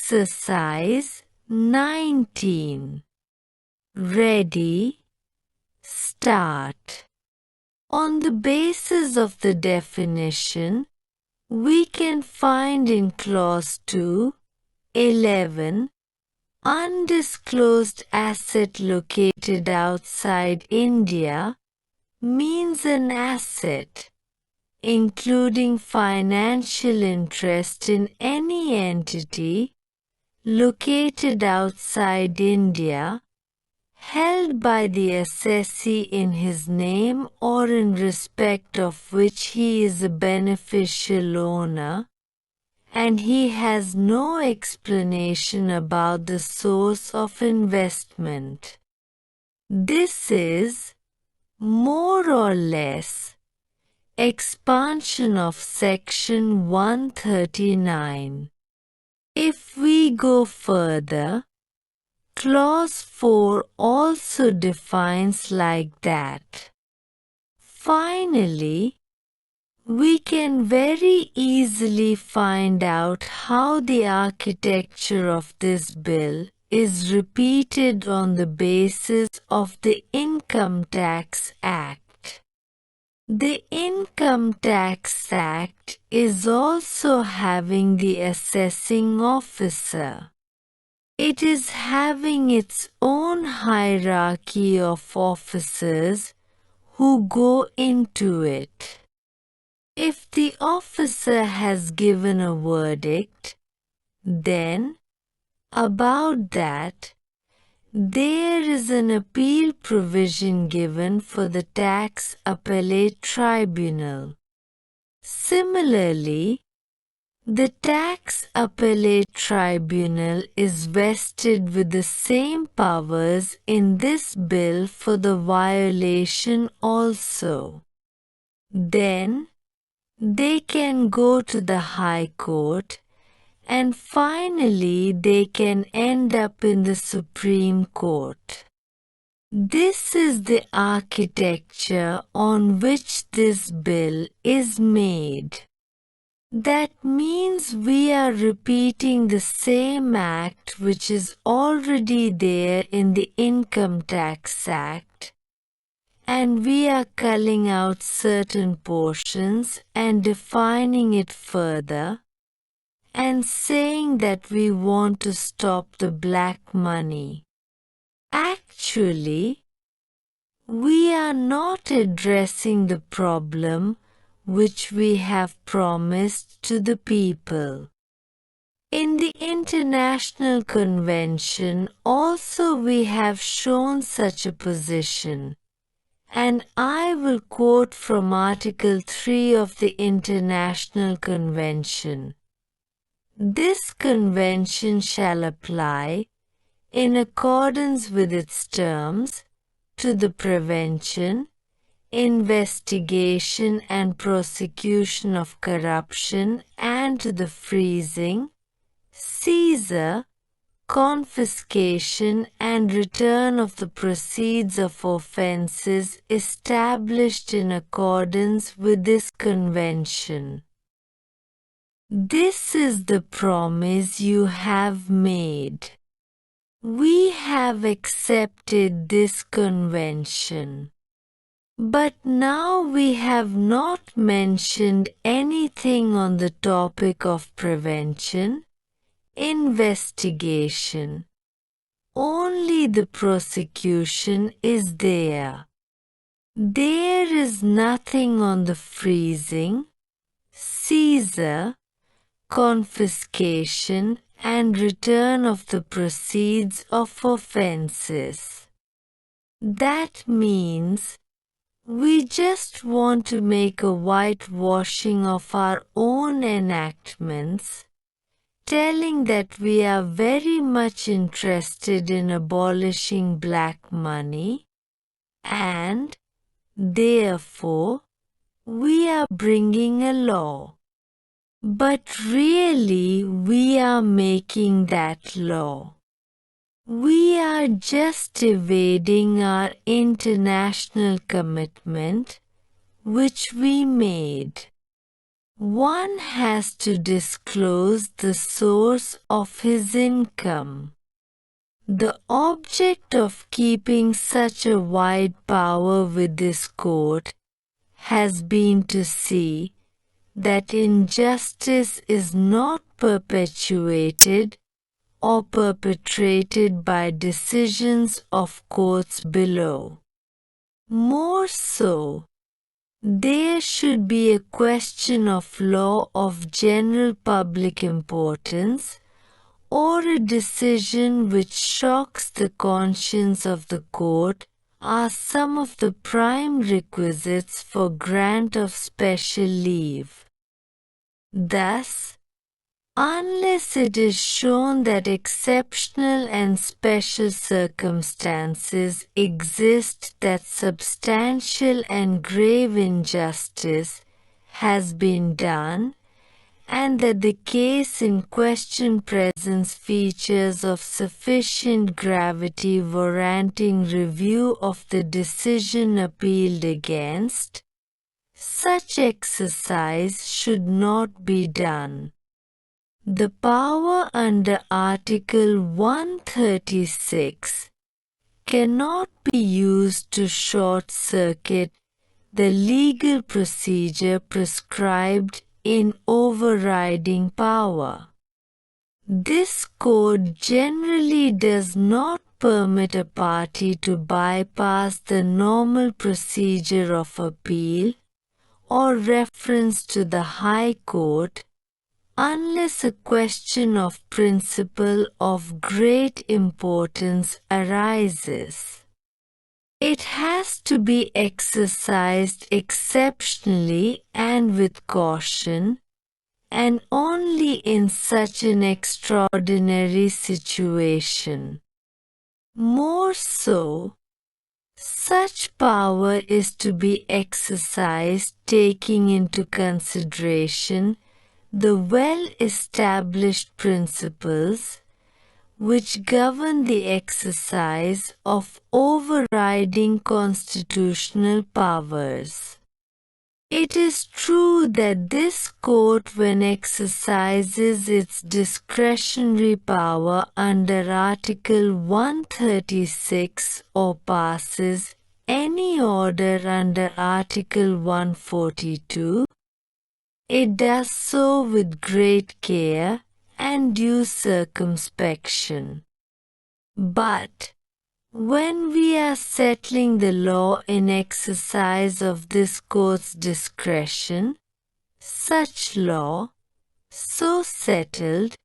Exercise 19. Ready, start. On the basis of the definition, we can find in clause 2(11), undisclosed asset located outside India means an asset, including financial interest in any entity located outside India, held by the assessee in his name or in respect of which he is a beneficial owner, and he has no explanation about the source of investment. This is, more or less, expansion of Section 139. If we go further, Clause 4 also defines like that. Finally, we can very easily find out how the architecture of this bill is repeated on the basis of the Income Tax Act. The Income Tax Act is also having the assessing officer. It is having its own hierarchy of officers who go into it. If the officer has given a verdict, then, about that, there is an appeal provision given for the Tax Appellate Tribunal. Similarly, the Tax Appellate Tribunal is vested with the same powers in this bill for the violation also. Then, they can go to the High Court, and finally they can end up in the Supreme Court. This is the architecture on which this bill is made. That means we are repeating the same act which is already there in the Income Tax Act, and we are culling out certain portions and defining it further, and saying that we want to stop the black money. Actually, we are not addressing the problem which we have promised to the people. In the International Convention also we have shown such a position, and I will quote from Article 3 of the International Convention. This convention shall apply, in accordance with its terms, to the prevention, investigation and prosecution of corruption and to the freezing, seizure, confiscation and return of the proceeds of offences established in accordance with this convention. This is the promise you have made. We have accepted this convention. But now we have not mentioned anything on the topic of prevention, investigation. Only the prosecution is there. There is nothing on the freezing, seizure, confiscation and return of the proceeds of offences. That means we just want to make a whitewashing of our own enactments, telling that we are very much interested in abolishing black money, and, therefore, we are bringing a law. But really we are making that law. We are just evading our international commitment, which we made. one has to disclose the source of his income. The object of keeping such a wide power with this court has been to see that injustice is not perpetuated or perpetrated by decisions of courts below. More so, there should be a question of law of general public importance, or a decision which shocks the conscience of the court, are some of the prime requisites for grant of special leave. Thus, unless it is shown that exceptional and special circumstances exist that substantial and grave injustice has been done, and that the case in question presents features of sufficient gravity warranting review of the decision appealed against, such exercise should not be done. The power under Article 136 cannot be used to short-circuit the legal procedure prescribed in overriding power. This code generally does not permit a party to bypass the normal procedure of appeal or reference to the High Court unless a question of principle of great importance arises. It has to be exercised exceptionally and with caution, and only in such an extraordinary situation. More so, such power is to be exercised taking into consideration the well-established principles which govern the exercise of overriding constitutional powers. It is true that this court, when exercises its discretionary power under Article 136 or passes any order under Article 142, it does so with great care and due circumspection. But when we are settling the law in exercise of this court's discretion, such law, so settled,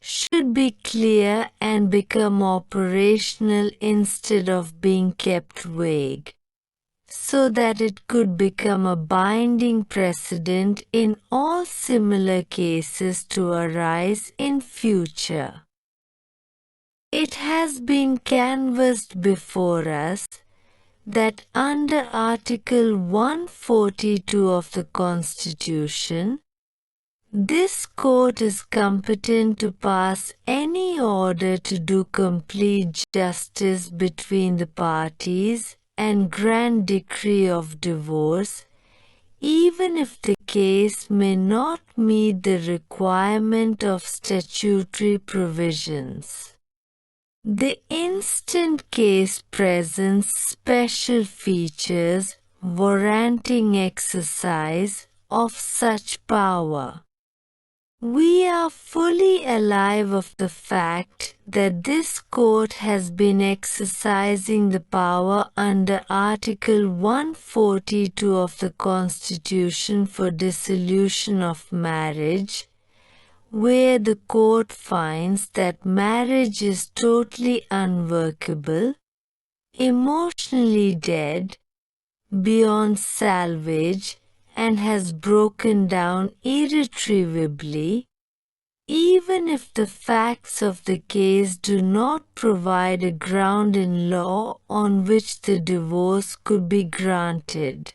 should be clear and become operational instead of being kept vague, so that it could become a binding precedent in all similar cases to arise in future. It has been canvassed before us that under Article 142 of the Constitution, this court is competent to pass any order to do complete justice between the parties and grant decree of divorce, even if the case may not meet the requirement of statutory provisions. The instant case presents special features warranting exercise of such power. We are fully alive of the fact that this court has been exercising the power under Article 142 of the Constitution for dissolution of marriage, where the court finds that marriage is totally unworkable, emotionally dead, beyond salvage, and has broken down irretrievably, even if the facts of the case do not provide a ground in law on which the divorce could be granted.